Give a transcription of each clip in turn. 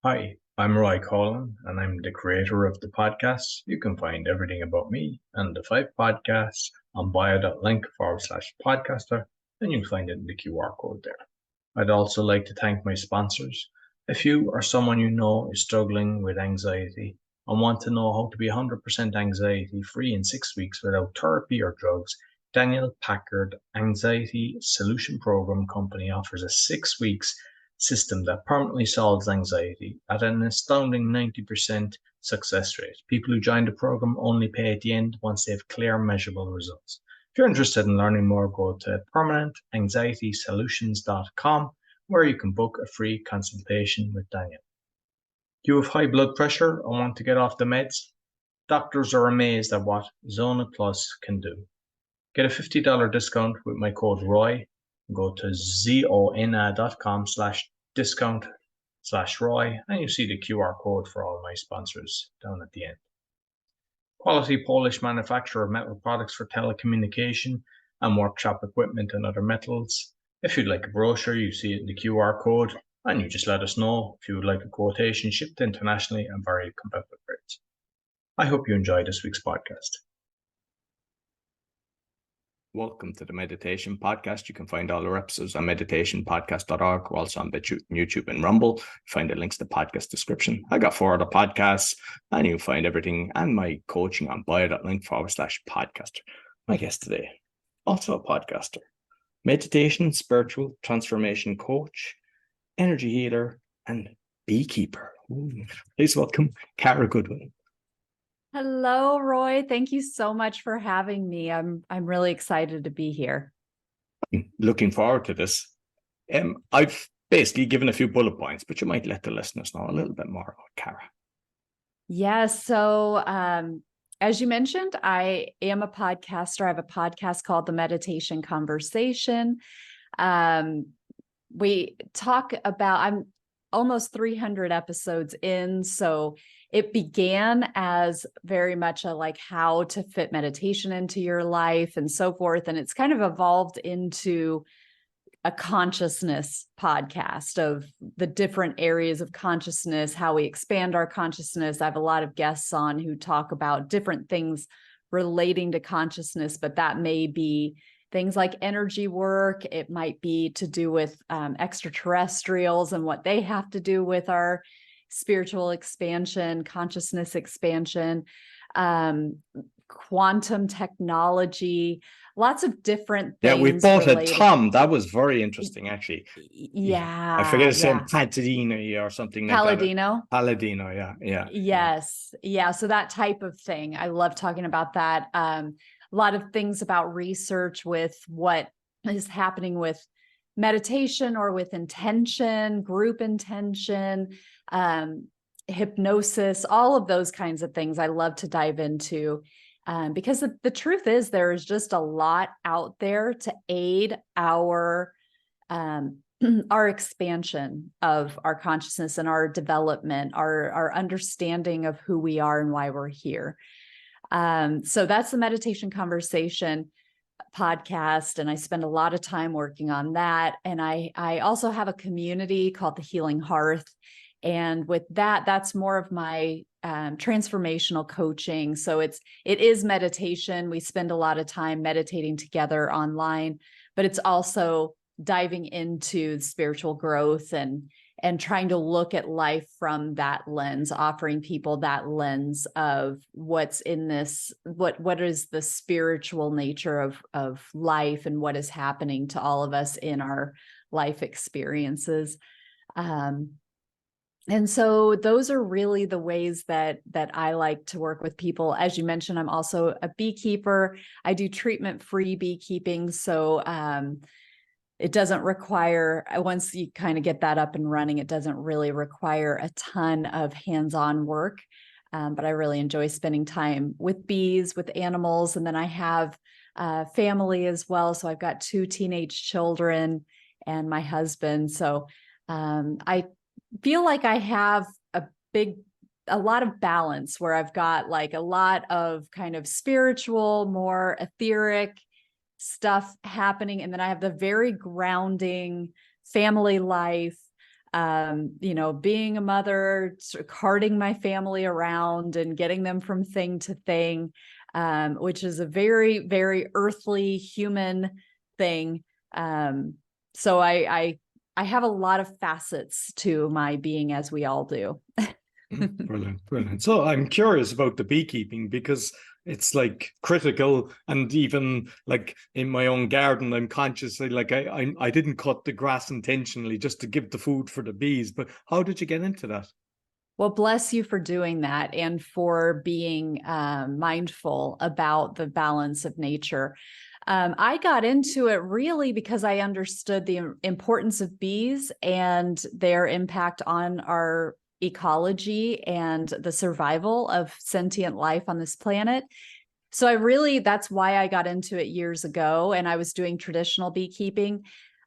Hi, I'm Roy Colin, and I'm the creator of the podcast. You can find everything about me and the 5 podcasts on bio.link/podcaster, and you'll find it in the QR code there. I'd also like to thank my sponsors. If you or someone you know is struggling with anxiety and want to know how to be 100% anxiety free in 6 weeks without therapy or drugs, Daniel Packard Anxiety Solution Program Company offers a 6 weeks system that permanently solves anxiety at an astounding 90% success rate. People who join the program only pay at the end once they have clear, measurable results. If you're interested in learning more, go to permanentanxietysolutions.com, where you can book a free consultation with Daniel. Do you have high blood pressure and want to get off the meds? Doctors are amazed at what Zona Plus can do. Get a $50 discount with my code ROY. Go to zona.com/discount/ROY, and you see the QR code for all my sponsors down at the end. Quality Polish manufacturer of metal products for telecommunication and workshop equipment and other metals. If you'd like a brochure, you see it in the QR code, and you just let us know if you would like a quotation shipped internationally and very competitive rates. I hope you enjoy this week's podcast. Welcome to the Meditation Podcast. You can find all our episodes on meditationpodcast.org. We're also on YouTube and Rumble. Find the links to the podcast description. I got 4 other podcasts, and you'll find everything and my coaching on bio.link/podcaster. My guest today, also a podcaster, meditation, spiritual transformation coach, energy healer, and beekeeper. Please welcome Cara Goodwin. Hello, Roy. Thank you so much for having me. I'm really excited to be here. I'm looking forward to this. I've basically given a few bullet points, but you might let the listeners know a little bit more about Cara. Yes. So, as you mentioned, I am a podcaster. I have a podcast called The Meditation Conversation. We talk about, I'm almost 300 episodes in. So it began as very much a like how to fit meditation into your life and so forth. And it's kind of evolved into a consciousness podcast of the different areas of consciousness, how we expand our consciousness. I have a lot of guests on who talk about different things relating to consciousness, but that may be things like energy work. It might be to do with extraterrestrials and what they have to do with our spiritual expansion, consciousness expansion, quantum technology, lots of different things. Yeah, we bought a Tom. That was very interesting, actually. Yeah. I forget his name, Paladino or something like Paladino. that. Paladino, yeah. Yes. Yeah. So that type of thing. I love talking about that. A lot of things about research with what is happening with meditation or with intention, group intention, hypnosis, all of those kinds of things I love to dive into. Because the truth is there is just a lot out there to aid our expansion of our consciousness and our development, our understanding of who we are and why we're here. So that's the Meditation Conversation podcast, and I spend a lot of time working on that. And I also have a community called the Healing Hearth, and with that, that's more of my transformational coaching. So it is meditation. We spend a lot of time meditating together online, but it's also diving into spiritual growth and trying to look at life from that lens, offering people that lens of what's in this, what is the spiritual nature of life and what is happening to all of us in our life experiences. And so those are really the ways that I like to work with people. As you mentioned, I'm also a beekeeper. I do treatment-free beekeeping. So it doesn't require, once you kind of get that up and running, it doesn't really require a ton of hands-on work. But I really enjoy spending time with bees, with animals. And then I have family as well. So I've got 2 teenage children and my husband. So I feel like I have a lot of balance where I've got like a lot of kind of spiritual, more etheric stuff happening. And then I have the very grounding family life, being a mother, carting my family around and getting them from thing to thing, which is a very, very earthly human thing. So I have a lot of facets to my being, as we all do. Brilliant. So I'm curious about the beekeeping, because it's like critical, and even like in my own garden, I'm consciously like I didn't cut the grass intentionally just to give the food for the bees. But how did you get into that? Well, bless you for doing that and for being mindful about the balance of nature. I got into it really because I understood the importance of bees and their impact on our ecology and the survival of sentient life on this planet. So that's why I got into it years ago, and I was doing traditional beekeeping.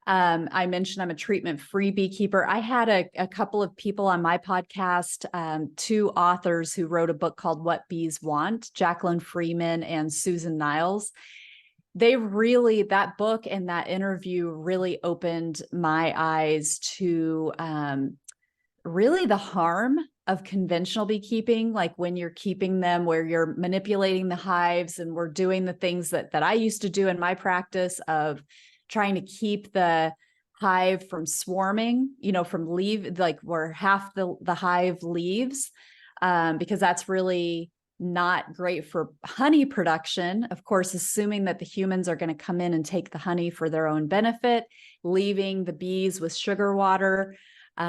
I mentioned I'm a treatment-free beekeeper. I had a couple of people on my podcast, 2 authors who wrote a book called What Bees Want, Jacqueline Freeman and Susan Niles. That book and that interview really opened my eyes to really the harm of conventional beekeeping, like when you're keeping them where you're manipulating the hives, and we're doing the things that I used to do in my practice of trying to keep the hive from swarming, from like where half the hive leaves, because that's really not great for honey production. Of course, assuming that the humans are going to come in and take the honey for their own benefit, leaving the bees with sugar water,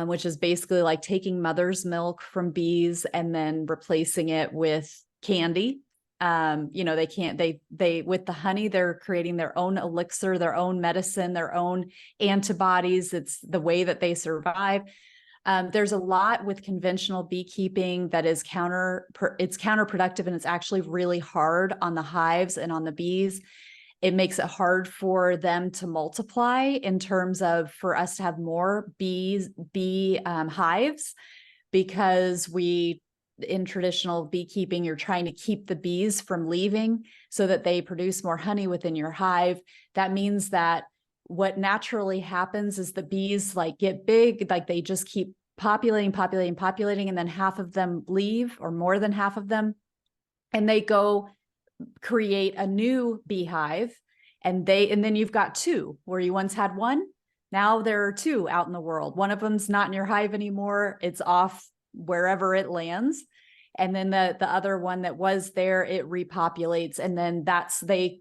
which is basically like taking mother's milk from bees and then replacing it with candy. They with the honey, they're creating their own elixir, their own medicine, their own antibodies. It's the way that they survive. There's a lot with conventional beekeeping that is counterproductive, and it's actually really hard on the hives and on the bees. It makes it hard for them to multiply in terms of for us to have more bee hives, because in traditional beekeeping, you're trying to keep the bees from leaving so that they produce more honey within your hive. That means that what naturally happens is the bees get big, they just keep populating, and then half of them leave, or more than half of them, and they go create a new beehive, and then you've got 2 where you once had 1. Now there are 2 out in the world. One of them's not in your hive anymore. It's off wherever it lands. And then the other one that was there, it repopulates. And then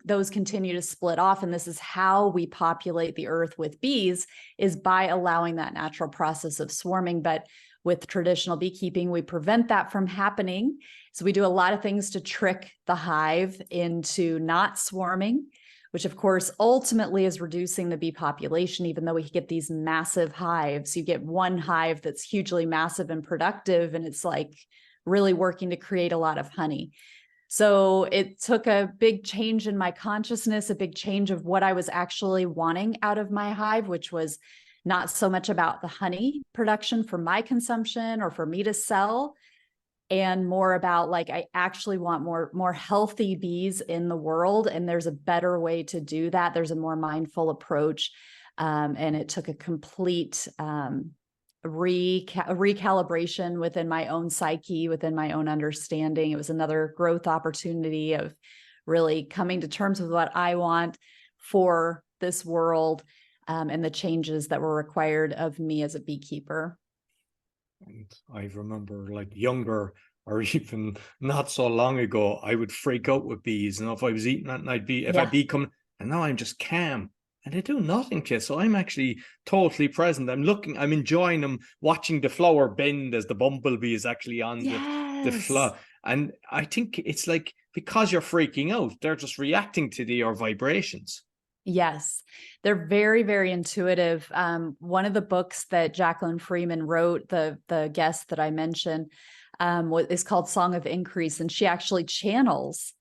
those continue to split off. And this is how we populate the earth with bees, is by allowing that natural process of swarming. But with traditional beekeeping, we prevent that from happening. So we do a lot of things to trick the hive into not swarming, which of course ultimately is reducing the bee population. Even though we get these massive hives, you get one hive that's hugely massive and productive, and it's really working to create a lot of honey. So it took a big change in my consciousness, a big change of what I was actually wanting out of my hive, which was not so much about the honey production for my consumption or for me to sell, and more about I actually want more healthy bees in the world. And there's a better way to do that. There's a more mindful approach. And it took a complete recalibration within my own psyche, within my own understanding. It was another growth opportunity of really coming to terms with what I want for this world, and the changes that were required of me as a beekeeper. And I remember younger, or even not so long ago, I would freak out with bees. And if I was eating that, and I'd be coming, and now I'm just calm. And they do nothing to you. So I'm actually totally present. I'm enjoying them, watching the flower bend as the bumblebee is actually on the flower. And I think it's because you're freaking out, they're just reacting to your vibrations. Yes, they're very, very intuitive. One of the books that Jacqueline Freeman wrote, the guest that I mentioned, is called Song of Increase. And she actually channels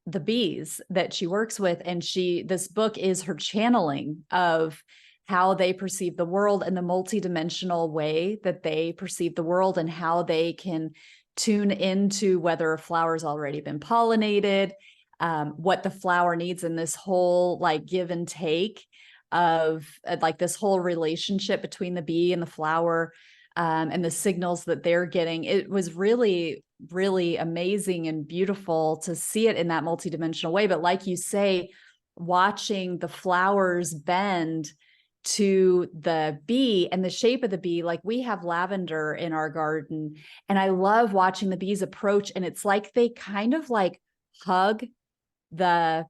the bees that she works with. And this book is her channeling of how they perceive the world and the multidimensional way that they perceive the world, and how they can tune into whether a flower's already been pollinated, what the flower needs in this whole give and take. of like this whole relationship between the bee and the flower, and the signals that they're getting. It was really, really amazing and beautiful to see it in that multidimensional way. But like you say, watching the flowers bend to the bee and the shape of the bee, like we have lavender in our garden, and I love watching the bees approach, and it's like they kind of like hug the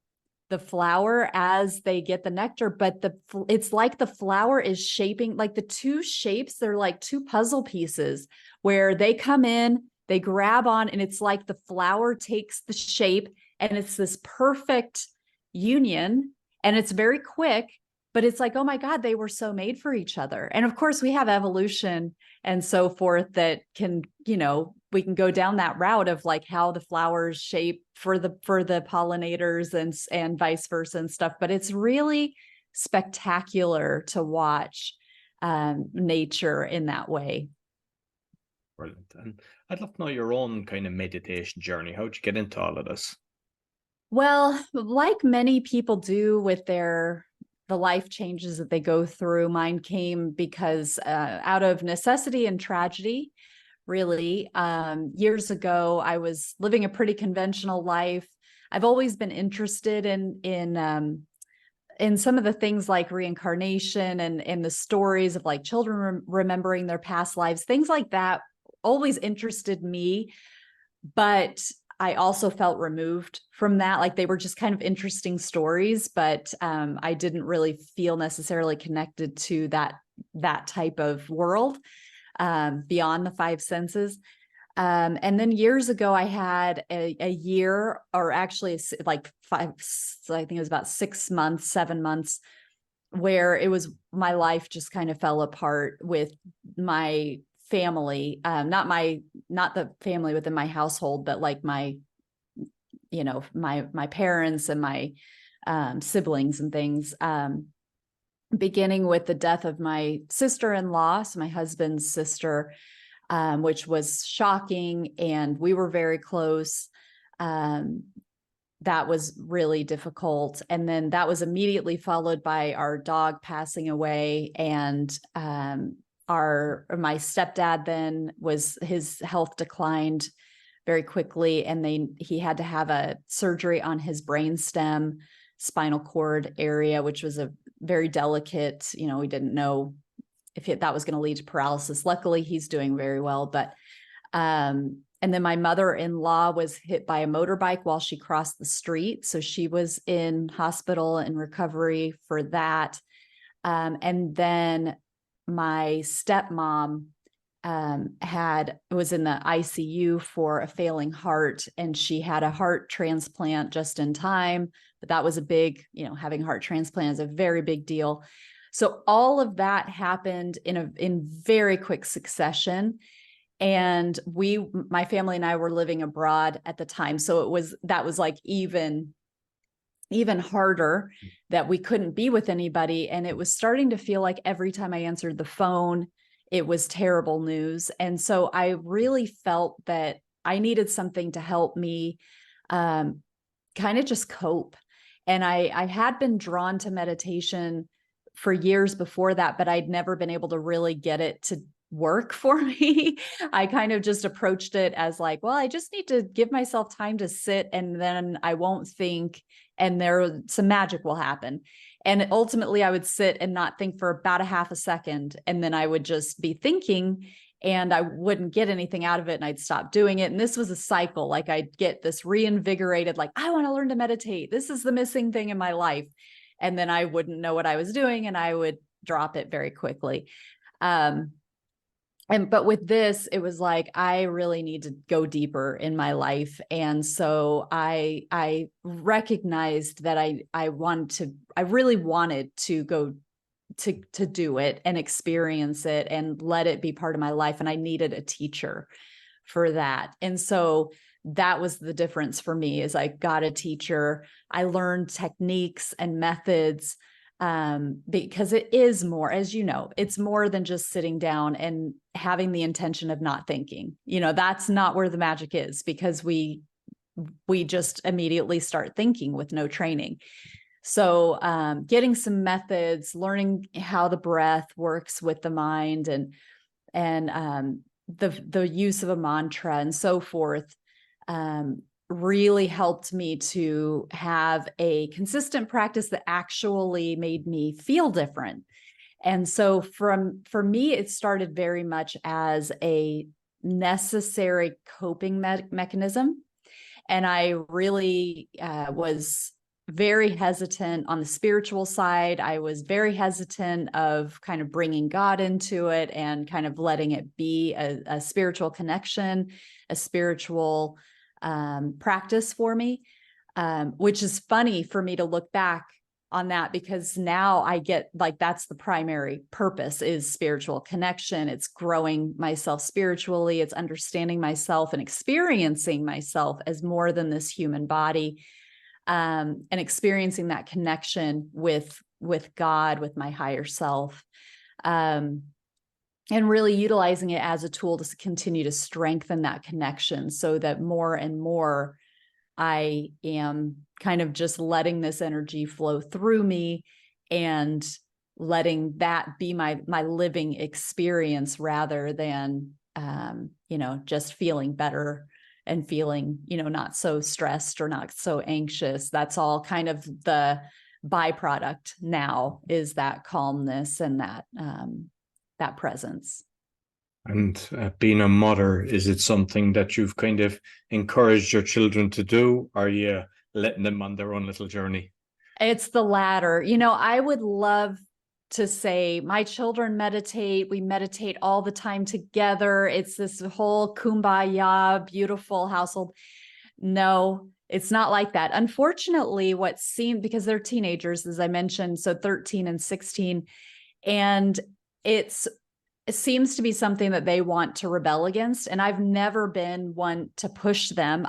flower as they get the nectar, but it's like the flower is shaping, like the two shapes, they're like two puzzle pieces where they come in, they grab on, and it's like the flower takes the shape, and it's this perfect union, and it's very quick, but it's like, oh my God, they were so made for each other. And of course we have evolution and so forth that can, we can go down that route of like how the flowers shape for the pollinators and vice versa and stuff. But it's really spectacular to watch nature in that way. Brilliant. And I'd love to know your own kind of meditation journey. How'd you get into all of this? Well, like many people do with the life changes that they go through, mine came because out of necessity and tragedy, really. Years ago, I was living a pretty conventional life. I've always been interested in some of the things like reincarnation and the stories of like children remembering their past lives, things like that always interested me. But I also felt removed from that. Like they were just kind of interesting stories, but I didn't really feel necessarily connected to that type of world beyond the five senses. And then years ago, I had a year, or actually like I think it was about 6 months, 7 months, where it was my life just kind of fell apart with my family, not the family within my household, but like my parents and my siblings and things, beginning with the death of my sister-in-law, so my husband's sister, which was shocking, and we were very close. That was really difficult. And then that was immediately followed by our dog passing away, and my stepdad then his health declined very quickly, and he had to have a surgery on his brainstem, spinal cord area, which was a very delicate, we didn't know if that was going to lead to paralysis. Luckily, he's doing very well. But and then my mother-in-law was hit by a motorbike while she crossed the street, so she was in hospital and recovery for that. And then my stepmom was in the ICU for a failing heart, and she had a heart transplant just in time. But that was a big, having a heart transplant is a very big deal. So all of that happened in very quick succession. And my family and I were living abroad at the time. So that was like even harder that we couldn't be with anybody. And it was starting to feel like every time I answered the phone, it was terrible news. And so I really felt that I needed something to help me kind of just cope. And I had been drawn to meditation for years before that, but I'd never been able to really get it to work for me. I kind of just approached it as like, well, I just need to give myself time to sit, and then I won't think, and some magic will happen. And ultimately I would sit and not think for about a half a second, and then I would just be thinking, and I wouldn't get anything out of it, and I'd stop doing it. And this was a cycle. Like I'd get this reinvigorated, like, I want to learn to meditate. This is the missing thing in my life. And then I wouldn't know what I was doing, and I would drop it very quickly. But with this, it was like, I really need to go deeper in my life. And so I recognized that I really wanted to go to do it and experience it and let it be part of my life. And I needed a teacher for that. And so that was the difference for me, is I got a teacher. I learned techniques and methods, because it is more, as you know, it's more than just sitting down and having the intention of not thinking. That's not where the magic is, because we just immediately start thinking with no training. So getting some methods, learning how the breath works with the mind, and the use of a mantra and so forth, really helped me to have a consistent practice that actually made me feel different. And so for me, it started very much as a necessary coping mechanism. And I really was very hesitant on the spiritual side. I was very hesitant of kind of bringing God into it and kind of letting it be a spiritual connection, a spiritual practice for me, which is funny for me to look back on that, because now I get like, that's the primary purpose, is spiritual connection. It's growing myself spiritually. It's understanding myself and experiencing myself as more than this human body, and experiencing that connection with God, with my higher self, and really utilizing it as a tool to continue to strengthen that connection, so that more and more I am kind of just letting this energy flow through me and letting that be my living experience, rather than, just feeling better and feeling, not so stressed or not so anxious. That's all kind of the byproduct now, is that calmness and that presence. And being a mother, is it something that you've kind of encouraged your children to do? Or are you letting them on their own little journey? It's the latter. I would love to say my children meditate. We meditate all the time together. It's this whole kumbaya, beautiful household. No, it's not like that. Unfortunately, because they're teenagers, as I mentioned, so 13 and 16, and it seems to be something that they want to rebel against. And I've never been one to push them.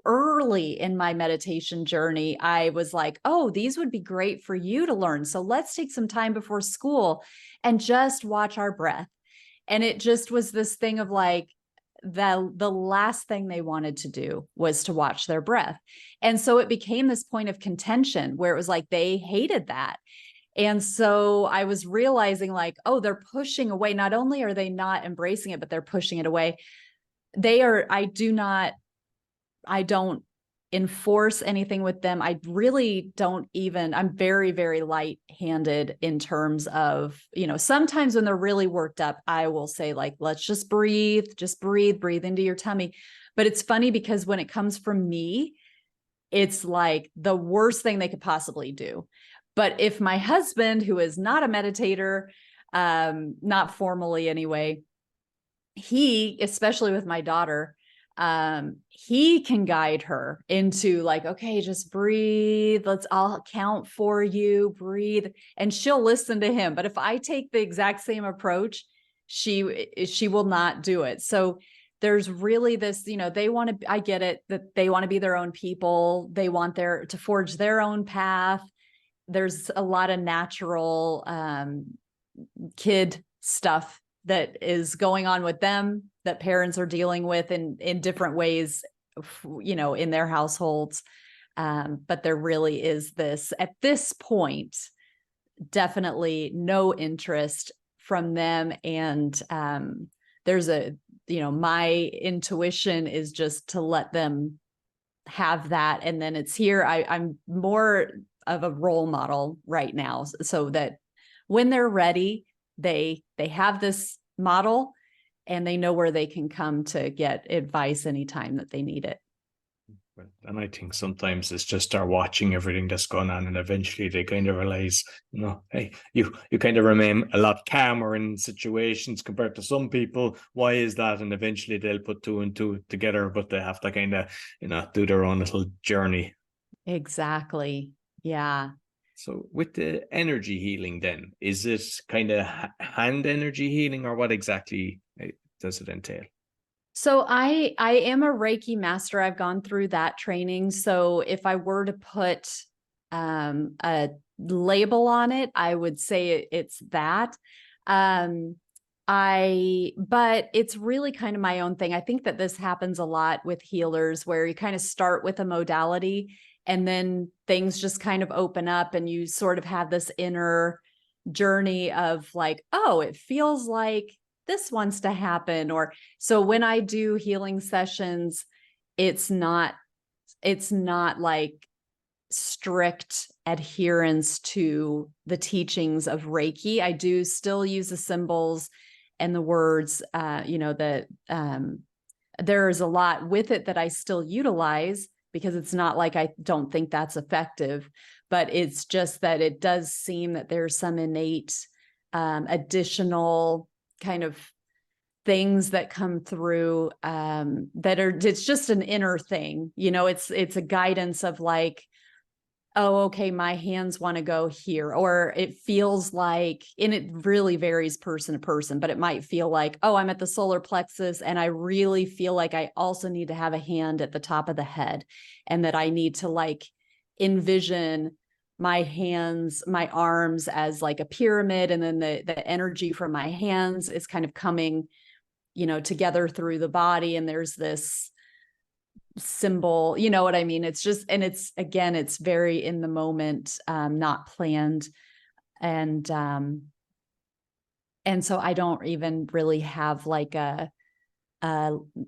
Early in my meditation journey, I was like, oh, these would be great for you to learn. So let's take some time before school and just watch our breath. And it just was this thing of like, the last thing they wanted to do was to watch their breath. And so it became this point of contention where it was like, they hated that. And so I was realizing like, oh, they're pushing away. Not only are they not embracing it, but they're pushing it away. I don't enforce anything with them. I really don't even, I'm very, very light-handed in terms of, sometimes when they're really worked up, I will say like, let's just breathe into your tummy. But it's funny because when it comes from me, it's like the worst thing they could possibly do. But if my husband, who is not a meditator, not formally anyway, he, especially with my daughter, he can guide her into like, okay, just breathe. I'll count for you, breathe. And she'll listen to him. But if I take the exact same approach, she will not do it. So there's really this, I get it, that they want to be their own people. They want to forge their own path. There's a lot of natural kid stuff that is going on with them that parents are dealing with in different ways, in their households. But there really is this, at this point, definitely no interest from them. And there's my intuition is just to let them have that. And then it's here. I'm more of a role model right now, so that when they're ready, they have this model and they know where they can come to get advice anytime that they need it. And I think sometimes it's just our watching everything that's going on, and eventually they kind of realize, hey, you kind of remain a lot calmer in situations compared to some people. Why is that? And eventually they'll put two and two together, but they have to kind of, do their own little journey. Exactly. Yeah. So with the energy healing then, is it kind of hand energy healing, or what exactly does it entail? So I am a Reiki master. I've gone through that training. So if I were to put a label on it, I would say it's that. But it's really kind of my own thing. I think that this happens a lot with healers, where you kind of start with a modality And then things just kind of open up and you sort of have this inner journey of like, oh, it feels like this wants to happen. Or so when I do healing sessions, it's not like strict adherence to the teachings of Reiki. I do still use the symbols and the words, there's a lot with it that I still utilize, because it's not like I don't think that's effective, but it's just that it does seem that there's some innate additional kind of things that come through it's just an inner thing. It's a guidance of like, oh, okay, my hands want to go here, or it feels like, and it really varies person to person, but it might feel like, oh, I'm at the solar plexus and I really feel like I also need to have a hand at the top of the head, and that I need to like envision my hands, my arms as like a pyramid. And then the energy from my hands is kind of coming, together through the body. And there's this symbol, you know what I mean? It's just, and it's, again, it's very in the moment, not planned. And so I don't even really have like a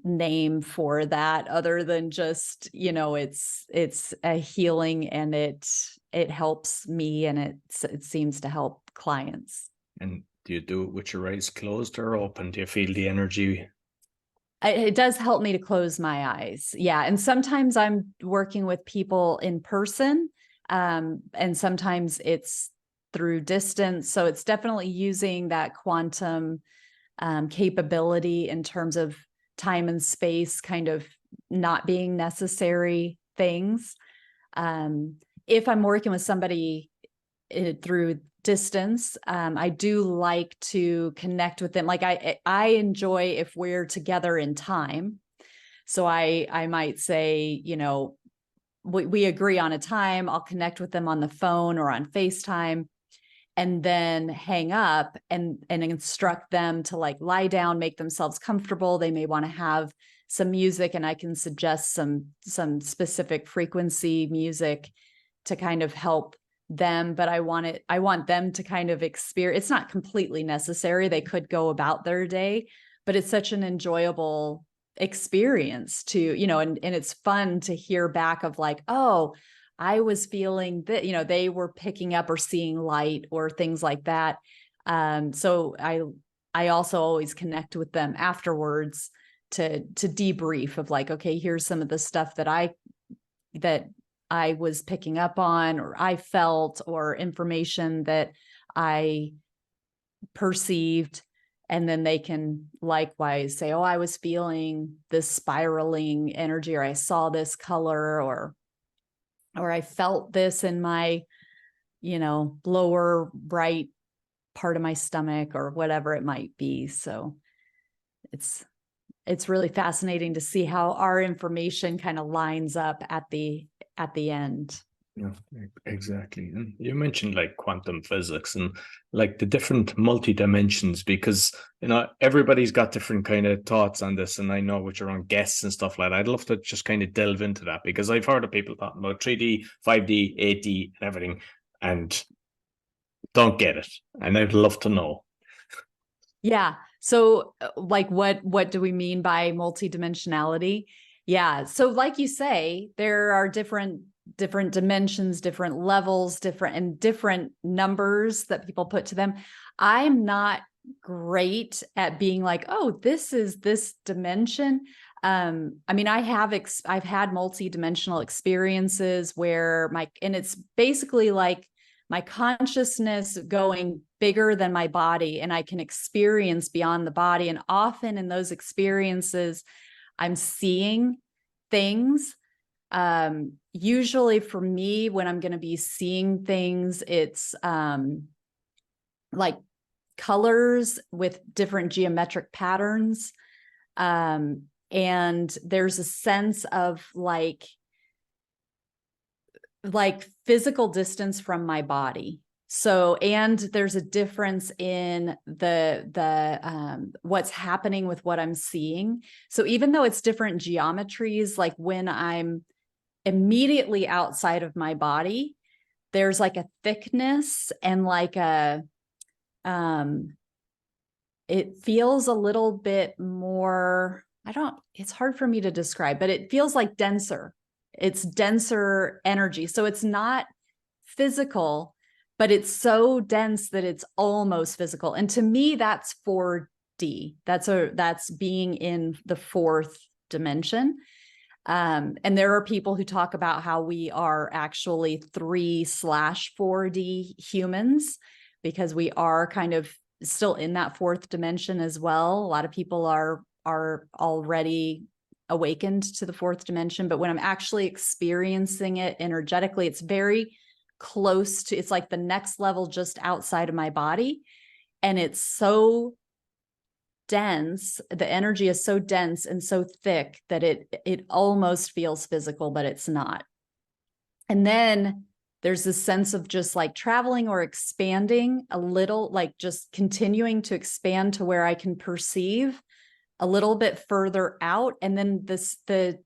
name for that, other than just, it's a healing, and it helps me, and it seems to help clients. And do you do it with your eyes closed or open? Do you feel the energy? It does help me to close my eyes. Yeah. And sometimes I'm working with people in person, and sometimes it's through distance. So it's definitely using that quantum capability in terms of time and space kind of not being necessary things. If I'm working with somebody through distance, I do like to connect with them. Like I enjoy if we're together in time. So I might say, we agree on a time, I'll connect with them on the phone or on FaceTime, and then hang up and instruct them to like lie down, make themselves comfortable. They may want to have some music, and I can suggest some specific frequency music to kind of help them. But I want them to kind of experience, it's not completely necessary. They could go about their day, but it's such an enjoyable experience to, and it's fun to hear back of like, oh, I was feeling that, they were picking up or seeing light or things like that. So I also always connect with them afterwards to debrief of like, okay, here's some of the stuff that I was picking up on, or I felt, or information that I perceived. And then they can likewise say, oh, I was feeling this spiraling energy, or I saw this color, or I felt this in my, lower right part of my stomach, or whatever it might be. So it's really fascinating to see how our information kind of lines up at the end. Yeah, exactly. And you mentioned like quantum physics and like the different multi-dimensions, because everybody's got different kind of thoughts on this. And I know with your own guests and stuff like that, I'd love to just kind of delve into that, because I've heard of people talking about 3D, 5D, 8D and everything, and don't get it. And I'd love to know. Yeah. So like what do we mean by multidimensionality? Yeah. So like you say, there are different dimensions, different levels, different numbers that people put to them. I'm not great at being like, oh, this is this dimension. I mean, I've had multi-dimensional experiences where and it's basically like my consciousness going bigger than my body, and I can experience beyond the body. And often in those experiences, I'm seeing things. Usually for me, when I'm going to be seeing things, it's like colors with different geometric patterns. And there's a sense of like physical distance from my body. So, and there's a difference in the what's happening with what I'm seeing. So even though it's different geometries, like when I'm immediately outside of my body, there's like a thickness and like it feels a little bit more, it's hard for me to describe, but it feels like denser. It's denser energy. So it's not physical, but it's so dense that it's almost physical. And to me, that's 4D. That's being in the fourth dimension. And there are people who talk about how we are actually 3/4D humans, because we are kind of still in that fourth dimension as well. A lot of people are already awakened to the fourth dimension, but when I'm actually experiencing it energetically, it's very close to, it's like the next level just outside of my body. And it's so dense, the energy is so dense and so thick that it almost feels physical, but it's not. And then there's this sense of just like traveling or expanding a little, like just continuing to expand to where I can perceive a little bit further out. And then the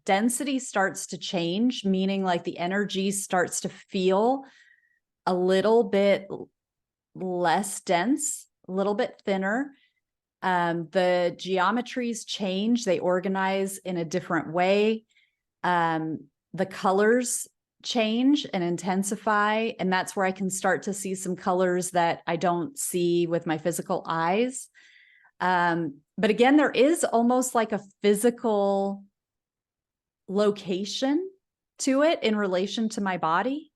density starts to change, meaning like the energy starts to feel a little bit less dense, a little bit thinner. The geometries change, they organize in a different way. The colors change and intensify, and that's where I can start to see some colors that I don't see with my physical eyes. But again, there is almost like a physical location to it in relation to my body.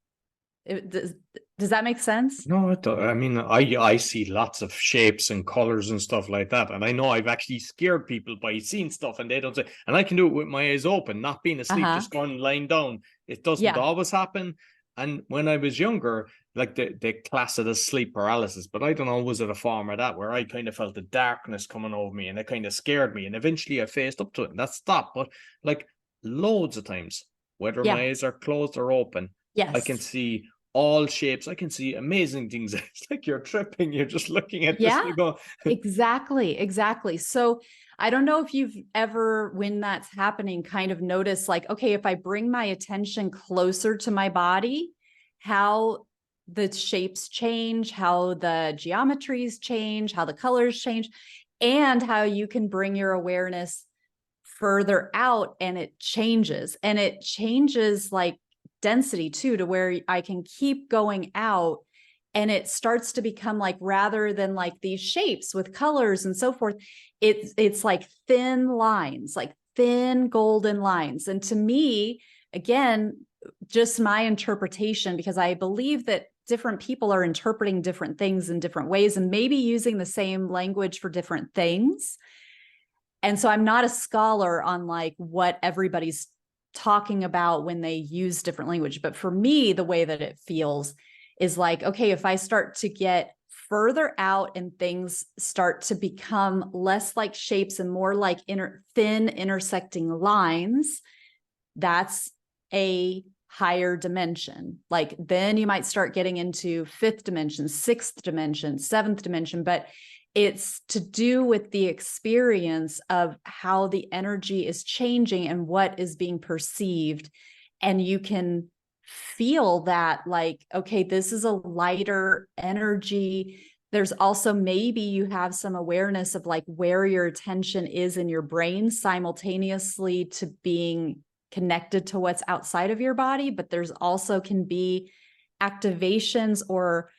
Does that make sense? No, it does. I mean, I see lots of shapes and colors and stuff like that. And I know I've actually scared people by seeing stuff and they don't say, and I can do it with my eyes open, not being asleep, just going lying down. It doesn't always happen. And when I was younger, like they class it as sleep paralysis, but I don't know, was it a form of that where I kind of felt the darkness coming over me and it kind of scared me. And eventually I faced up to it and that stopped. But like loads of times, whether my eyes are closed or open, I can see all shapes. I can see amazing things. It's like you're tripping. You're just looking at this. You go. Exactly. So I don't know if you've ever, when that's happening, kind of noticed like, okay, if I bring my attention closer to my body, how the shapes change, how the geometries change, how the colors change, and how you can bring your awareness further out and it changes. And it changes like density too, to where I can keep going out and it starts to become like, rather than like these shapes with colors and so forth, it's like thin lines, like thin golden lines. And to me, again, just my interpretation, because I believe that different people are interpreting different things in different ways and maybe using the same language for different things. And so I'm not a scholar on like what everybody's talking about when they use different language. But for me, the way that it feels is like, okay, if I start to get further out and things start to become less like shapes and more like thin intersecting lines, that's a higher dimension. Like then you might start getting into fifth dimension, sixth dimension, seventh dimension, but it's to do with the experience of how the energy is changing and what is being perceived. And you can feel that like, okay, this is a lighter energy. There's also maybe you have some awareness of like where your attention is in your brain simultaneously to being connected to what's outside of your body. But there's also can be activations or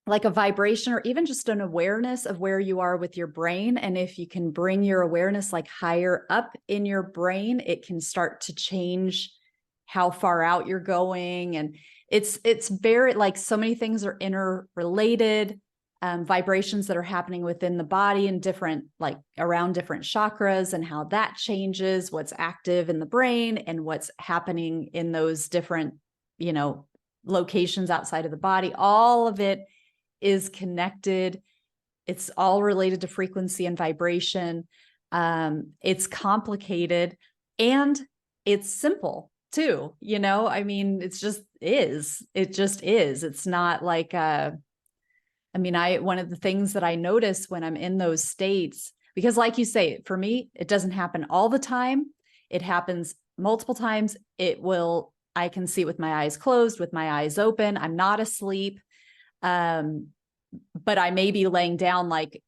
like a vibration or even just an awareness of where you are with your brain. And if you can bring your awareness like higher up in your brain, it can start to change how far out you're going. And it's very like so many things are interrelated, vibrations that are happening within the body and different, like around different chakras and how that changes what's active in the brain and what's happening in those different, locations outside of the body. All of it is connected. It's all related to frequency and vibration. It's complicated and it's simple too. I mean, it just is. It's not like, one of the things that I notice when I'm in those states, because like you say, for me, it doesn't happen all the time. It happens multiple times. I can see with my eyes closed, with my eyes open. I'm not asleep. But I may be laying down, like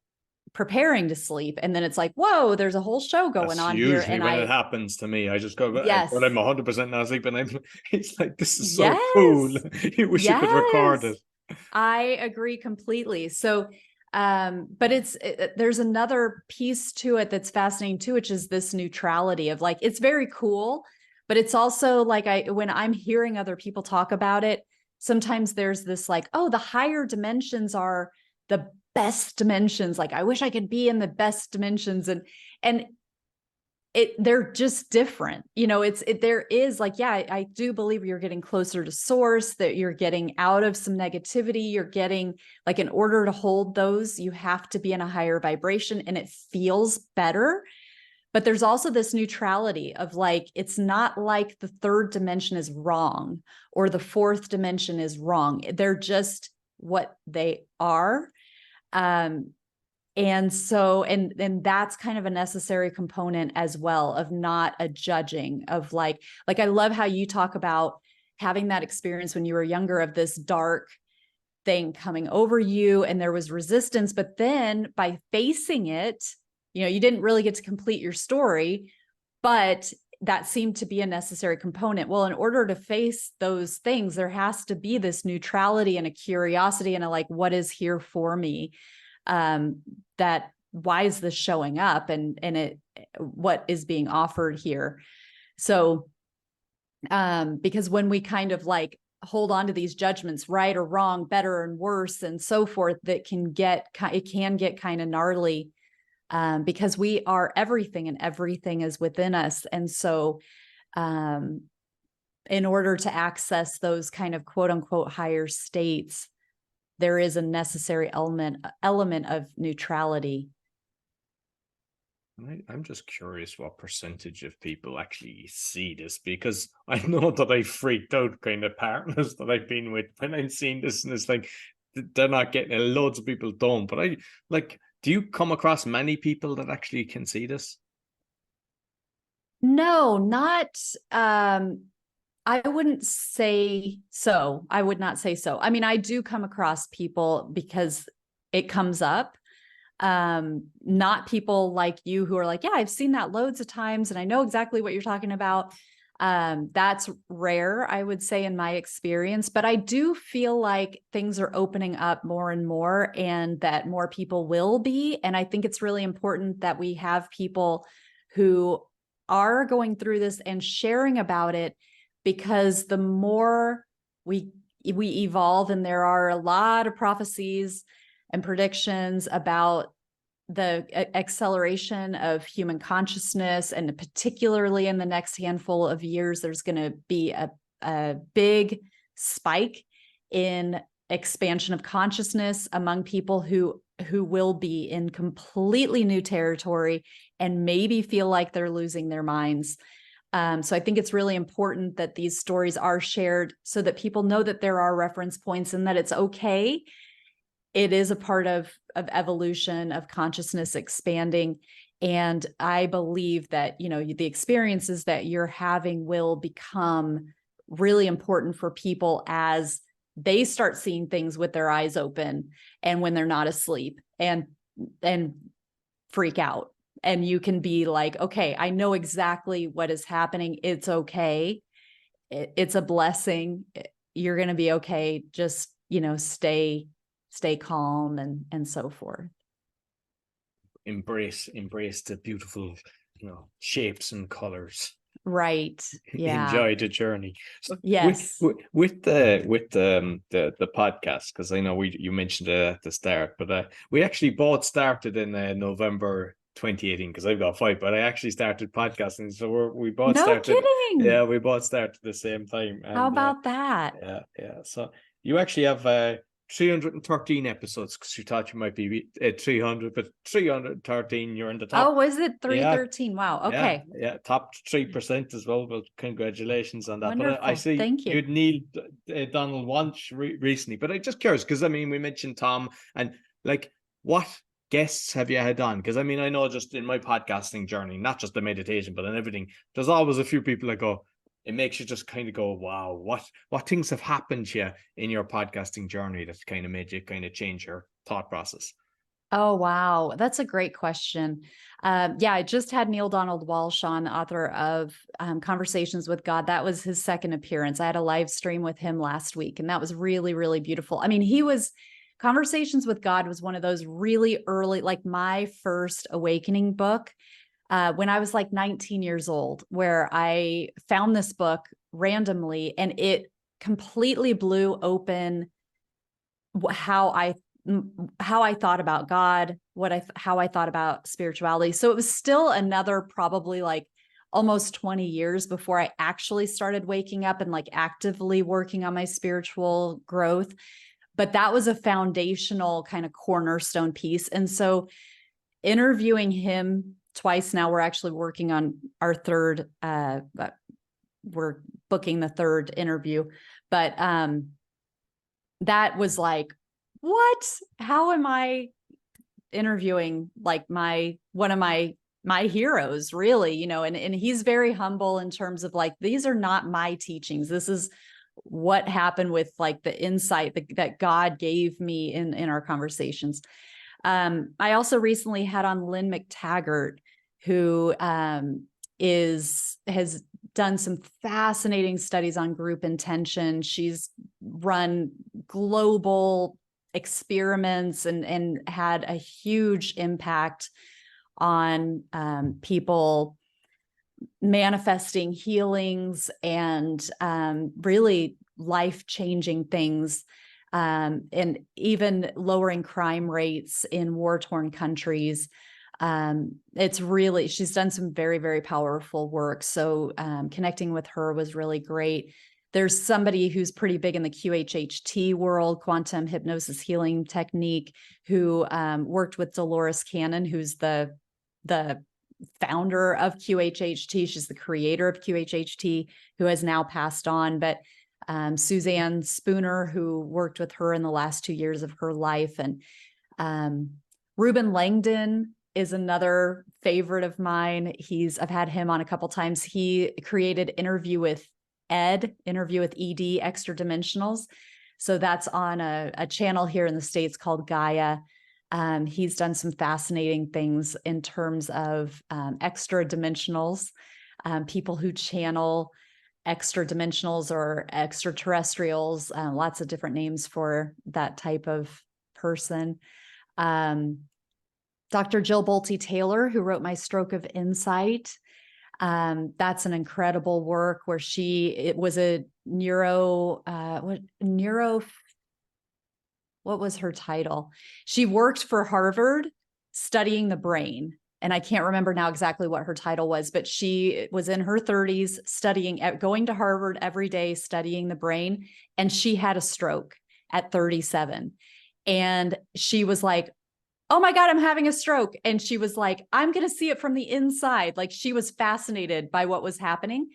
preparing to sleep. And then it's like, whoa, there's a whole show going on here. Usually And when it happens to me, I just go, yes, but I'm 100% not asleep. And it's like, this is so yes, cool. You wish you could record yes. it. I agree completely. So, but there's another piece to it that's fascinating too, which is this neutrality of like, it's very cool, but it's also like when I'm hearing other people talk about it, sometimes there's this like, oh, the higher dimensions are the best dimensions. Like, I wish I could be in the best dimensions. And they're just different. You know, there is like, yeah, I do believe you're getting closer to source, that you're getting out of some negativity. You're getting like, in order to hold those, you have to be in a higher vibration and it feels better. But there's also this neutrality of like, it's not like the third dimension is wrong or the fourth dimension is wrong. They're just what they are. And so, and that's kind of a necessary component as well of not a judging of like, I love how you talk about having that experience when you were younger of this dark thing coming over you and there was resistance, but then by facing it, you know, you didn't really get to complete your story, but that seemed to be a necessary component. Well, in order to face those things, there has to be this neutrality and a curiosity and a like, what is here for me? That why is this showing up and what is being offered here? So, because when we kind of like hold on to these judgments, right or wrong, better and worse, and so forth, it can get kind of gnarly, because we are everything and everything is within us. And so, in order to access those kind of quote unquote higher states, there is a necessary element of neutrality. I'm just curious what percentage of people actually see this, because I know that I freaked out kind of partners that I've been with when I've seen this, and it's like they're not getting it. Loads of people don't, but I like, do you come across many people that actually can see this? No, not I wouldn't say so. I would not say so. I mean, I do come across people because it comes up. Not people like you who are like, yeah, I've seen that loads of times and I know exactly what you're talking about. That's rare, I would say, in my experience, but I do feel like things are opening up more and more and that more people will be. And I think it's really important that we have people who are going through this and sharing about it, because the more we evolve, and there are a lot of prophecies and predictions about the acceleration of human consciousness, and particularly in the next handful of years, there's going to be a big spike in expansion of consciousness among people who will be in completely new territory and maybe feel like they're losing their minds. So I think it's really important that these stories are shared so that people know that there are reference points and that it's okay. It is a part of evolution, of consciousness expanding. And I believe that, you know, the experiences that you're having will become really important for people as they start seeing things with their eyes open and when they're not asleep and freak out. And you can be like, okay, I know exactly what is happening. It's okay. It's a blessing. You're going to be okay. Just, you know, stay calm and so forth. Embrace the beautiful, you know, shapes and colors. Right. Yeah. Enjoy the journey. So yes. With the podcast, because I know you mentioned it at the start, but we actually both started in November 2018, because I've got 5, but I actually started podcasting, so we both started. Kidding. Yeah, we both started at the same time. And, how about that? Yeah. So you actually have 313 episodes, because you thought you might be 300, but 313, you're in the top. Oh, was it 313? Yeah. Wow. Okay. Yeah, top 3% as well. Well, congratulations on that. Wonderful. But I see Thank you. You'd need Donald once recently, but I'm just curious, because I mean, we mentioned Tom, and like, what guests have you had on? Because I mean, I know just in my podcasting journey, not just the meditation, but in everything, there's always a few people that go, it makes you just kind of go, wow, what things have happened to you in your podcasting journey that kind of made you kind of change your thought process? Oh, wow. That's a great question. Yeah, I just had Neil Donald Walsh on, the author of Conversations with God. That was his second appearance. I had a live stream with him last week, and that was really, really beautiful. I mean, Conversations with God was one of those really early, like my first awakening book when I was like 19 years old, where I found this book randomly, and it completely blew open how I thought about God, how I thought about spirituality. So it was still another probably like almost 20 years before I actually started waking up and like actively working on my spiritual growth. But that was a foundational kind of cornerstone piece. And so interviewing him twice now, we're actually working on our third, we're booking the third interview, but that was like, what? How am I interviewing like one of my heroes, really, and he's very humble in terms of like, these are not my teachings. This is what happened with like the insight that God gave me in our conversations. I also recently had on Lynn McTaggart, who has done some fascinating studies on group intention. She's run global experiments and had a huge impact on people manifesting healings and really life-changing things, and even lowering crime rates in war-torn countries. She's done some very, very powerful work. So connecting with her was really great. There's somebody who's pretty big in the QHHT world, quantum hypnosis healing technique, who worked with Dolores Cannon, who's the founder of QHHT. She's the creator of QHHT, who has now passed on. But Suzanne Spooner, who worked with her in the last 2 years of her life. And Reuben Langdon is another favorite of mine. I've had him on a couple times. He created Interview with ED, Extra Dimensionals. So that's on a channel here in the States called Gaia. He's done some fascinating things in terms of extra dimensionals, people who channel extra dimensionals or extraterrestrials, lots of different names for that type of person. Dr. Jill Bolte Taylor, who wrote My Stroke of Insight. That's an incredible work where it was a what was her title? She worked for Harvard studying the brain. And I can't remember now exactly what her title was, but she was in her 30s going to Harvard every day, studying the brain. And she had a stroke at 37. And she was like, oh my God, I'm having a stroke. And she was like, I'm going to see it from the inside. Like, she was fascinated by what was happening.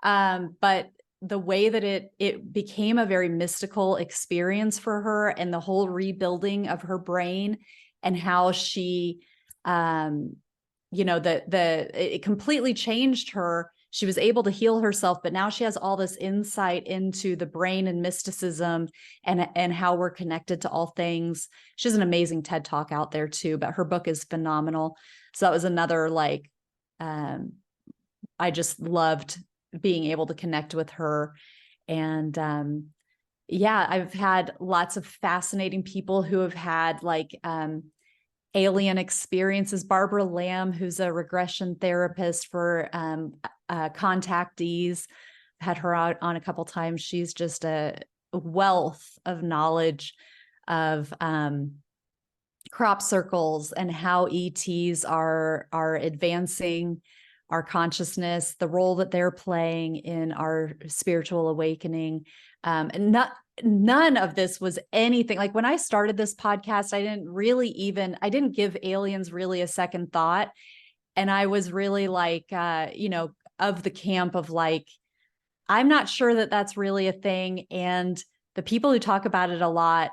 But the way that it became a very mystical experience for her, and the whole rebuilding of her brain, and how she, it completely changed her. She was able to heal herself, but now she has all this insight into the brain and mysticism and how we're connected to all things. She has an amazing TED Talk out there too, but her book is phenomenal. So that was another, like, I just loved being able to connect with her. And I've had lots of fascinating people who have had like alien experiences. Barbara Lamb, who's a regression therapist for contactees, had her out on a couple times. She's just a wealth of knowledge of crop circles and how ETs are advancing our consciousness, the role that they're playing in our spiritual awakening. And none of this was anything like, when I started this podcast, I didn't give aliens really a second thought. And I was really like, of the camp of like, I'm not sure that that's really a thing. And the people who talk about it a lot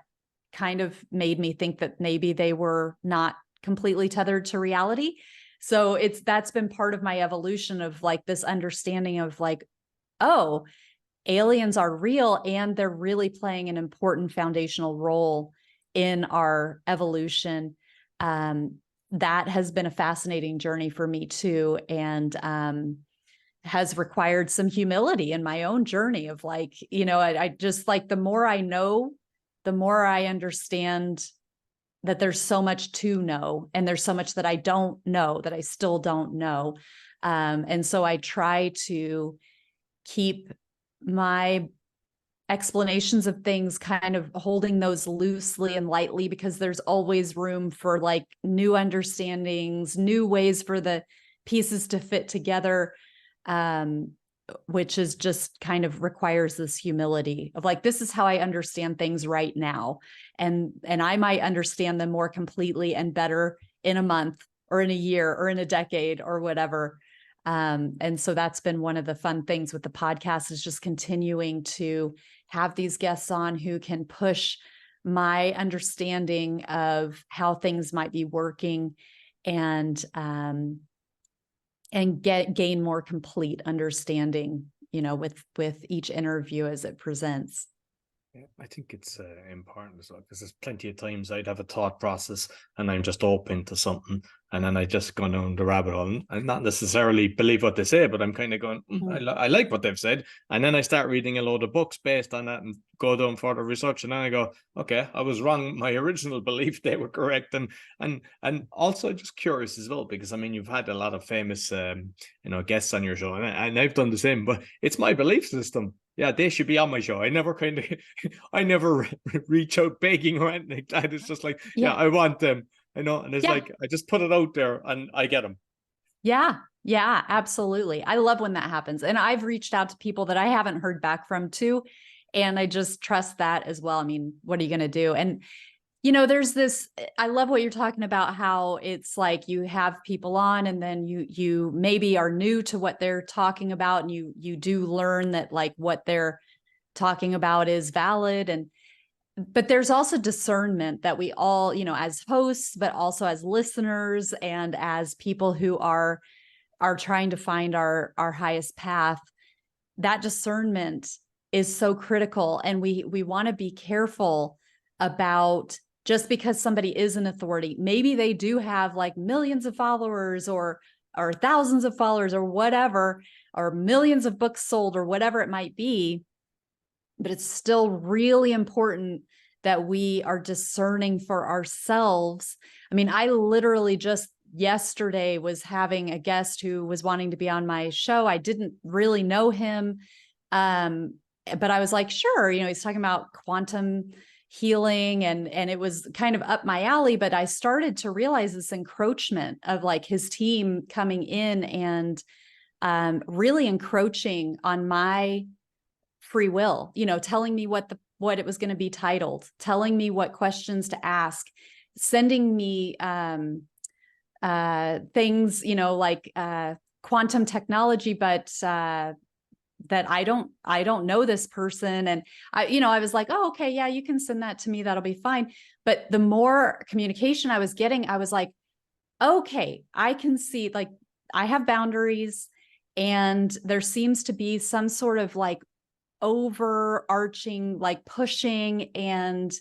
kind of made me think that maybe they were not completely tethered to reality. So that's been part of my evolution of like this understanding of like, oh, aliens are real and they're really playing an important foundational role in our evolution. That has been a fascinating journey for me too. And has required some humility in my own journey of like, I just like, the more I know, the more I understand that there's so much to know. And there's so much that I don't know, that I still don't know. And so I try to keep my explanations of things kind of holding those loosely and lightly, because there's always room for like new understandings, new ways for the pieces to fit together, which is just kind of requires this humility of like, this is how I understand things right now. And I might understand them more completely and better in a month or in a year or in a decade or whatever. And so that's been one of the fun things with the podcast, is just continuing to have these guests on who can push my understanding of how things might be working and gain more complete understanding, with each interview as it presents. Yeah, I think it's important as well, because there's plenty of times I'd have a thought process and I'm just open to something, and then I just go down the rabbit hole and not necessarily believe what they say, but I'm kind of going, I like what they've said, and then I start reading a load of books based on that and go down further research, and then I go, okay, I was wrong. My original belief, they were correct, and also just curious as well, because I mean, you've had a lot of famous guests on your show, and I've done the same, but it's my belief system. Yeah, they should be on my show. I never I never reach out begging or anything like that. It's just like, yeah, I want them, and it's like, I just put it out there and I get them. Yeah, absolutely. I love when that happens. And I've reached out to people that I haven't heard back from too. And I just trust that as well. I mean, what are you going to do? And there's this, I love what you're talking about, how it's like you have people on and then you maybe are new to what they're talking about. And you do learn that like what they're talking about is valid. But there's also discernment that we all, as hosts, but also as listeners and as people who are trying to find our highest path, that discernment is so critical. And we want to be careful about, just because somebody is an authority, maybe they do have like millions of followers or thousands of followers or whatever, or millions of books sold or whatever it might be, but it's still really important that we are discerning for ourselves. I mean, I literally just yesterday was having a guest who was wanting to be on my show. I didn't really know him, but I was like, sure, he's talking about quantum healing and it was kind of up my alley, but I started to realize this encroachment of like his team coming in and really encroaching on my free will, telling me what it was going to be titled, telling me what questions to ask, sending me things, like quantum technology, but that I don't know this person. And I was like, oh, okay, yeah, you can send that to me. That'll be fine. But the more communication I was getting, I was like, okay, I can see, like, I have boundaries and there seems to be some sort of like overarching, like pushing, and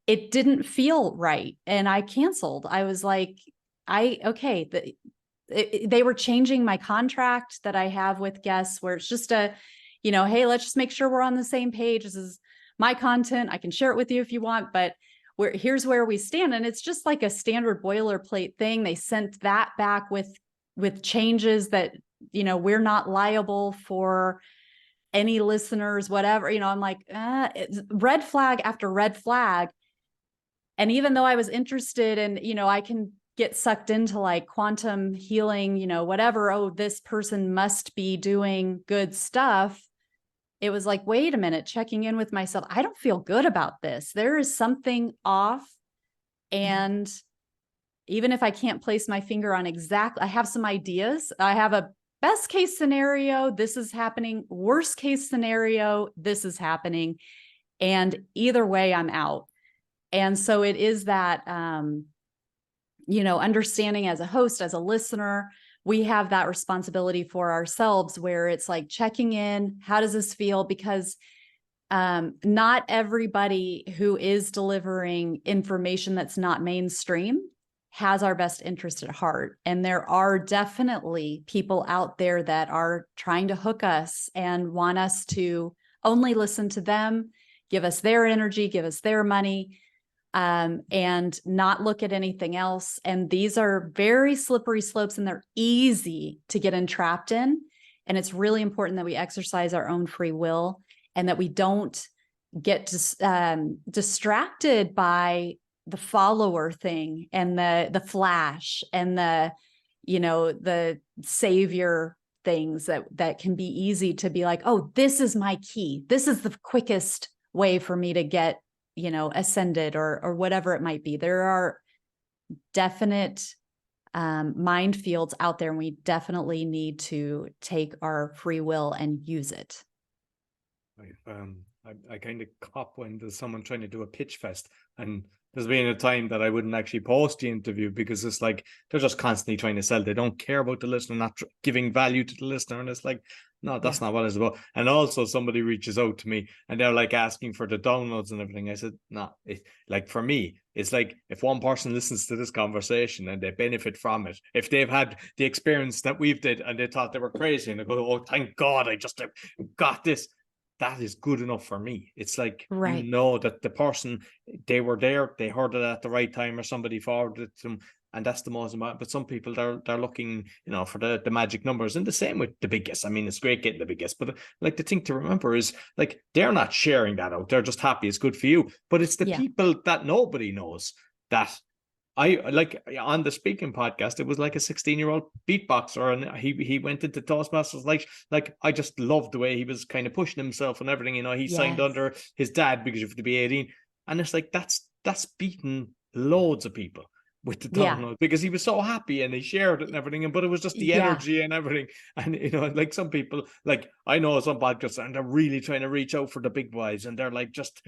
it didn't feel right. And I canceled. I was like, they were changing my contract that I have with guests, where it's just hey, let's just make sure we're on the same page. This is my content. I can share it with you if you want, but here's where we stand. And it's just like a standard boilerplate thing. They sent that back with changes that, we're not liable for any listeners, whatever, I'm like, it's red flag after red flag. And even though I was interested in, I can get sucked into like quantum healing, whatever, oh, this person must be doing good stuff. It was like, wait a minute, checking in with myself. I don't feel good about this. There is something off. And even if I can't place my finger on exactly, I have some ideas. I have a best case scenario, this is happening. Worst case scenario, this is happening. And either way, I'm out. And so it is that, understanding as a host, as a listener, we have that responsibility for ourselves where it's like checking in. How does this feel? Because not everybody who is delivering information that's not mainstream has our best interest at heart. And there are definitely people out there that are trying to hook us and want us to only listen to them, give us their energy, give us their money, and not look at anything else. And these are very slippery slopes, and they're easy to get entrapped in. And it's really important that we exercise our own free will and that we don't get distracted by the follower thing and the flash and the savior things that can be easy to be like, oh, this is my key. This is the quickest way for me to get, ascended or whatever it might be. There are definite minefields out there, and we definitely need to take our free will and use it. I kind of cop when there's someone trying to do a pitch fest, and there's been a time that I wouldn't actually post the interview because it's like they're just constantly trying to sell. They don't care about the listener, not giving value to the listener, and it's like, no, that's not what it's about. And also somebody reaches out to me and they're like asking for the downloads and everything. I said, no, like for me, it's like if one person listens to this conversation and they benefit from it, if they've had the experience that we've did and they thought they were crazy and they go, oh, thank God, I just got this. That is good enough for me. It's like, right. That the person, they were there, they heard it at the right time, or somebody forwarded it to them. And that's the most important. But some people, they're looking, for the magic numbers. And the same with the biggest. I mean, it's great getting the biggest, but like the thing to remember is like, they're not sharing that out. They're just happy. It's good for you. But it's the people that nobody knows that I like on the speaking podcast. It was like a 16-year-old beatboxer, and he went into Toastmasters. Like I just loved the way he was kind of pushing himself and everything. He signed under his dad because you have to be 18, and it's like that's beaten loads of people with the tongue because he was so happy and he shared it and everything. But it was just the energy and everything. And like some people, like I know some podcasts, and they're really trying to reach out for the big boys, and they're like just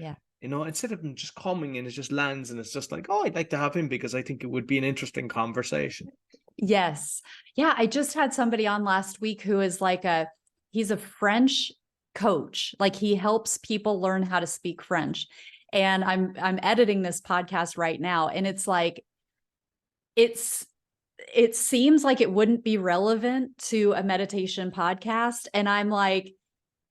instead of them just coming and it just lands and it's just like, oh, I'd like to have him because I think it would be an interesting conversation. Yes. Yeah. I just had somebody on last week who is like he's a French coach. Like he helps people learn how to speak French. And I'm editing this podcast right now. And it's like, it seems like it wouldn't be relevant to a meditation podcast. And I'm like,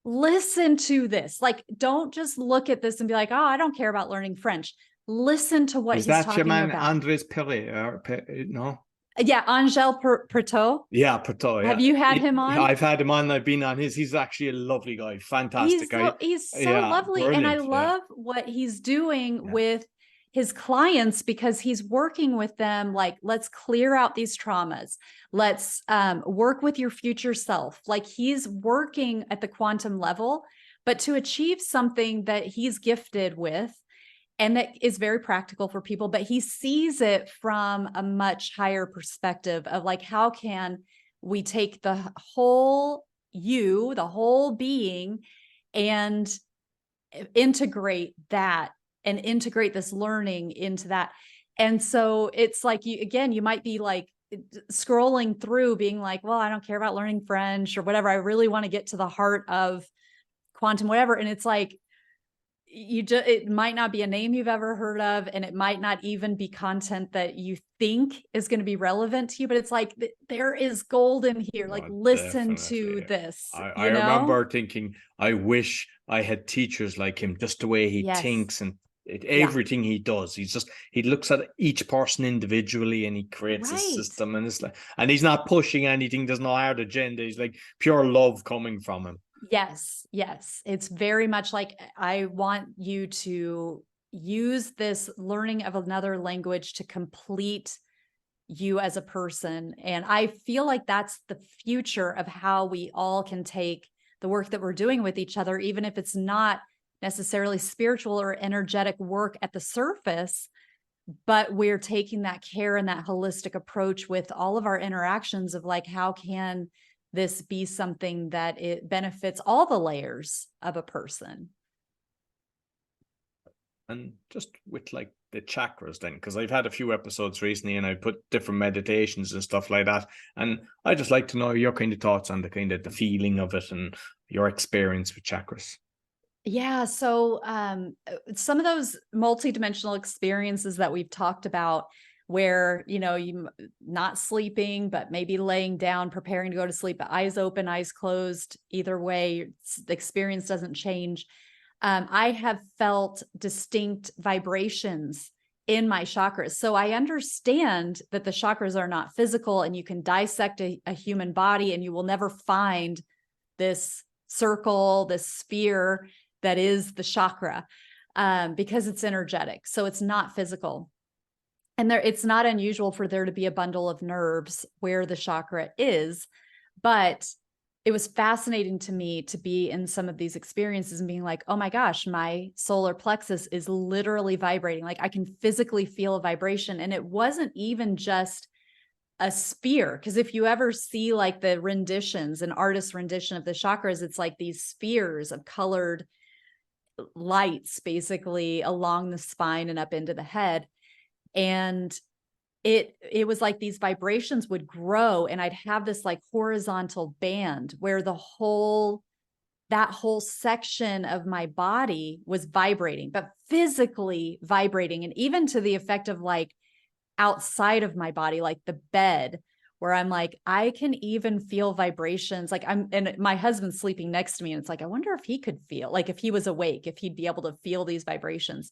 listen to this. Like, don't just look at this and be like, oh, I don't care about learning French. Listen to what he's talking about. Is that your man, Andres Perret? No? Yeah, Angel Pertot. Yeah, Pertot. Have you had him on? I've had him on. I've been on his. He's actually a lovely guy. Fantastic. He's so lovely. And I love what he's doing with his clients, because he's working with them. Like, let's clear out these traumas. Let's work with your future self. Like, he's working at the quantum level, but to achieve something that he's gifted with and that is very practical for people, but he sees it from a much higher perspective of like, how can we take the whole you, the whole being, and integrate that and integrate this learning into that. And so it's like, you might be like scrolling through being like, well, I don't care about learning French or whatever. I really want to get to the heart of quantum, whatever. And it's like, it might not be a name you've ever heard of, and it might not even be content that you think is going to be relevant to you, but it's like, there is gold in here. Like, listen to this. I remember thinking, I wish I had teachers like him, just the way he thinks and everything he does. He looks at each person individually and he creates a system, and it's like, and he's not pushing anything. There's no hard agenda. He's like pure love coming from him. Yes. It's very much like, I want you to use this learning of another language to complete you as a person. And I feel like that's the future of how we all can take the work that we're doing with each other, even if it's not necessarily spiritual or energetic work at the surface, but we're taking that care and that holistic approach with all of our interactions of like, how can this be something that it benefits all the layers of a person? And just with like the chakras then, because I've had a few episodes recently and I put different meditations and stuff like that. And I just like to know your kind of thoughts on the kind of the feeling of it and your experience with chakras. Yeah. So some of those multidimensional experiences that we've talked about where, you not sleeping, but maybe laying down, preparing to go to sleep, eyes open, eyes closed, either way, the experience doesn't change. I have felt distinct vibrations in my chakras. So I understand that the chakras are not physical and you can dissect a human body and you will never find this circle, this sphere that is the chakra, because it's energetic. So it's not physical. And it's not unusual for there to be a bundle of nerves where the chakra is, but it was fascinating to me to be in some of these experiences and being like, oh my gosh, my solar plexus is literally vibrating. Like I can physically feel a vibration. And it wasn't even just a sphere. Because if you ever see like the renditions, an artist's rendition of the chakras, it's like these spheres of colored lights basically along the spine and up into the head. And it was like these vibrations would grow and I'd have this like horizontal band where that whole section of my body was vibrating, but physically vibrating. And even to the effect of like outside of my body, like the bed, where I'm like, I can even feel vibrations. Like and my husband's sleeping next to me. And it's like, I wonder if he could feel, like if he was awake, if he'd be able to feel these vibrations.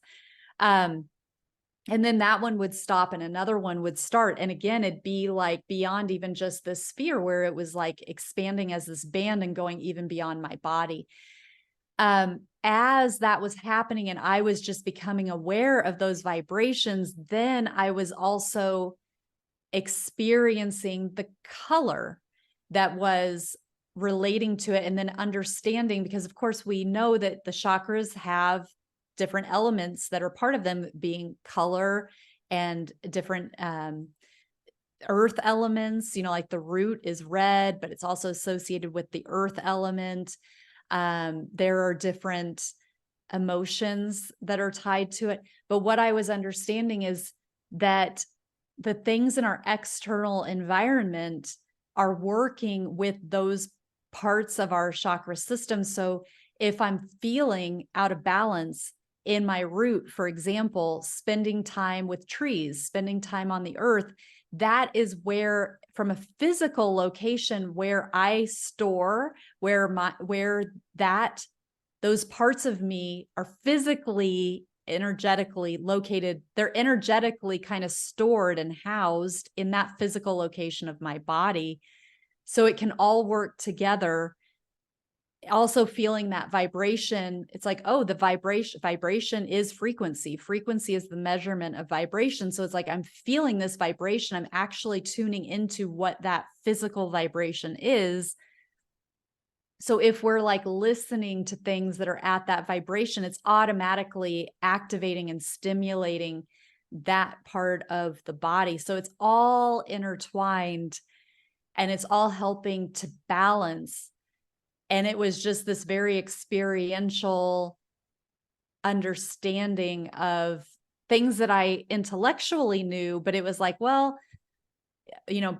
And then that one would stop and another one would start. And again, it'd be like beyond even just the sphere where it was like expanding as this band and going even beyond my body. As that was happening and I was just becoming aware of those vibrations, then I was also experiencing the color that was relating to it and then understanding, because of course we know that the chakras have different elements that are part of them, being color and different earth elements, like the root is red, but it's also associated with the earth element. There are different emotions that are tied to it. But what I was understanding is that the things in our external environment are working with those parts of our chakra system. So if I'm feeling out of balance in my root, for example, spending time with trees, spending time on the earth, that is where, from a physical location where I store, those parts of me are physically, energetically located. They're energetically kind of stored and housed in that physical location of my body. So it can all work together. Also feeling that vibration, it's like, oh, the vibration is frequency. Frequency is the measurement of vibration. So it's like, I'm feeling this vibration. I'm actually tuning into what that physical vibration is. So if we're like listening to things that are at that vibration, it's automatically activating and stimulating that part of the body. So it's all intertwined and it's all helping to balance. And it was just this very experiential understanding of things that I intellectually knew, but it was like, well,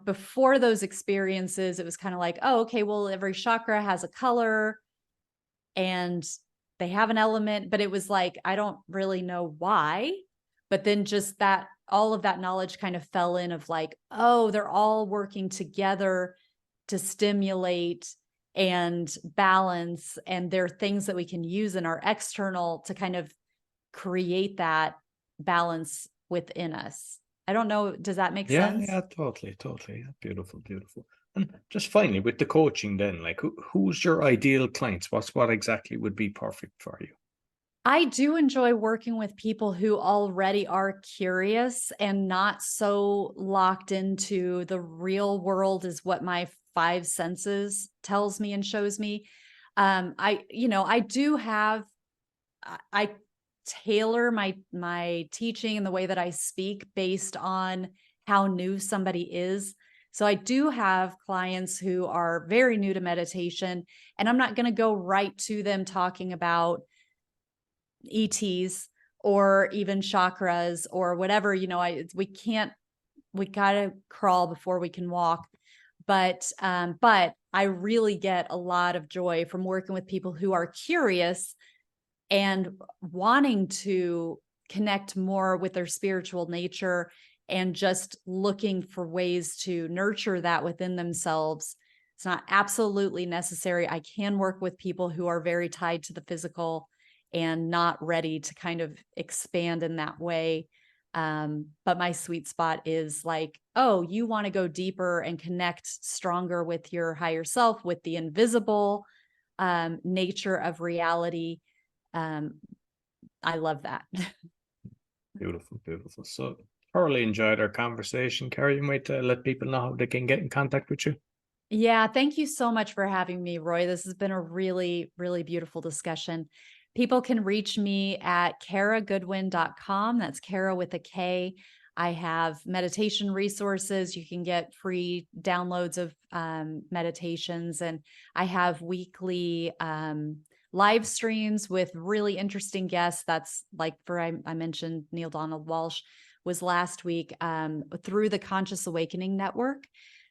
before those experiences, it was kind of like, oh, okay, well, every chakra has a color and they have an element, but it was like, I don't really know why. But then just that, all of that knowledge kind of fell in of like, oh, they're all working together to stimulate and balance. And there are things that we can use in our external to kind of create that balance within us. I don't know. Does that make sense? Yeah, totally. Beautiful. And just finally, with the coaching then, like who's your ideal clients? What exactly would be perfect for you? I do enjoy working with people who already are curious and not so locked into the real world is what my five senses tells me and shows me. I tailor my teaching and the way that I speak based on how new somebody is. So I do have clients who are very new to meditation, and I'm not going to go right to them talking about ETs or even chakras or whatever, we gotta crawl before we can walk. But I really get a lot of joy from working with people who are curious and wanting to connect more with their spiritual nature and just looking for ways to nurture that within themselves. It's not absolutely necessary. I can work with people who are very tied to the physical and not ready to kind of expand in that way. But my sweet spot is like, oh, you want to go deeper and connect stronger with your higher self, with the invisible nature of reality. I love that. Beautiful, beautiful. So thoroughly enjoyed our conversation. Carrie, you might let people know how they can get in contact with you. Yeah, thank you so much for having me, Roy. This has been a really, really beautiful discussion. People can reach me at karagoodwin.com. That's Kara with a K. I have meditation resources. You can get free downloads of meditations, and I have weekly live streams with really interesting guests. That's like I mentioned Neil Donald Walsh was last week through the Conscious Awakening Network.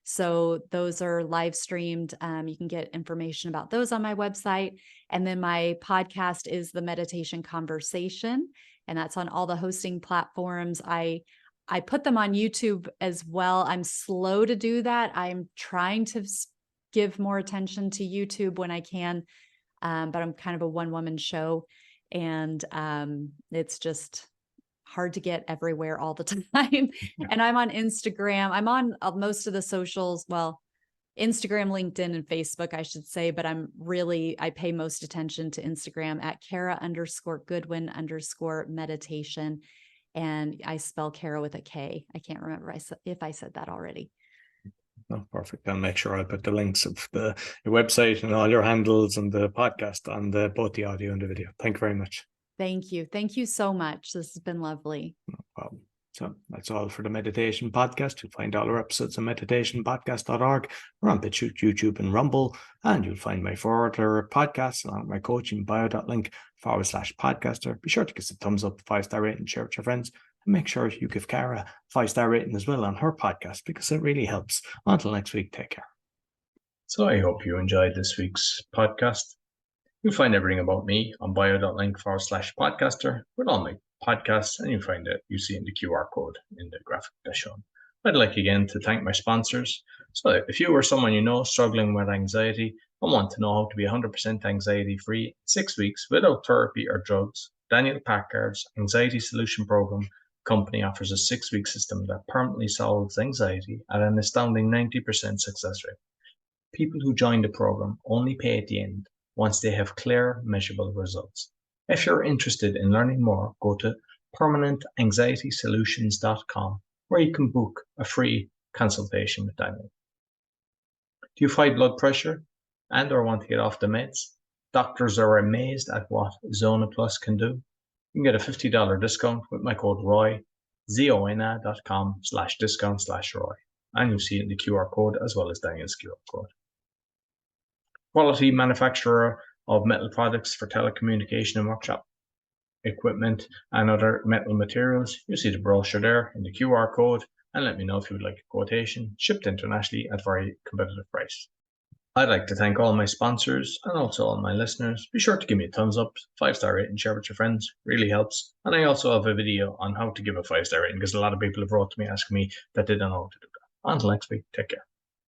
So those are live streamed. You can get information about those on my website. And then my podcast is The Meditation Conversation, and that's on all the hosting platforms. I put them on YouTube as well. I'm slow to do that. I'm trying to give more attention to YouTube when I can, but I'm kind of a one-woman show, and it's just hard to get everywhere all the time. And I'm on Instagram. I'm on most of the socials. Well, Instagram, LinkedIn, and Facebook, I should say, but I pay most attention to Instagram at Kara_Goodwin_meditation. And I spell Kara with a K. I can't remember if I said that already. Oh, perfect. I'll make sure I put the links of your website and all your handles and the podcast on both the audio and the video. Thank you very much. Thank you. Thank you so much. This has been lovely. No problem. So that's all for the Meditation Podcast. You'll find all our episodes on meditationpodcast.org. We're on BitChute, YouTube, and Rumble. And you'll find my further podcasts along with my coaching bio.link/podcaster. Be sure to give us a thumbs up, 5-star rating, share with your friends. And make sure you give Kara a 5-star rating as well on her podcast, because it really helps. Until next week, take care. So I hope you enjoyed this week's podcast. You'll find everything about me on bio.link/podcaster with all my podcasts, and you'll find it you see in the QR code in the graphic that's shown. I'd like again to thank my sponsors. So if you or someone you know struggling with anxiety and want to know how to be 100% anxiety free in 6 weeks without therapy or drugs, Daniel Packard's Anxiety Solution Program company offers a 6-week system that permanently solves anxiety at an astounding 90% success rate. People who join the program only pay at the end once they have clear, measurable results. If you're interested in learning more, go to permanentanxietysolutions.com, where you can book a free consultation with Daniel. Do you fight blood pressure and or want to get off the meds? Doctors are amazed at what Zona Plus can do. You can get a $50 discount with my code ROY, zona.com/discount/ROY. And you'll see it in the QR code as well as Daniel's QR code. Quality manufacturer of metal products for telecommunication and workshop equipment and other metal materials. You see the brochure there in the QR code, and let me know if you would like a quotation, shipped internationally at very competitive price. I'd like to thank all my sponsors and also all my listeners. Be sure to give me a thumbs up, 5-star rating, share with your friends, really helps. And I also have a video on how to give a 5-star rating, because a lot of people have wrote to me asking me that they don't know how to do that. Until next week, take care.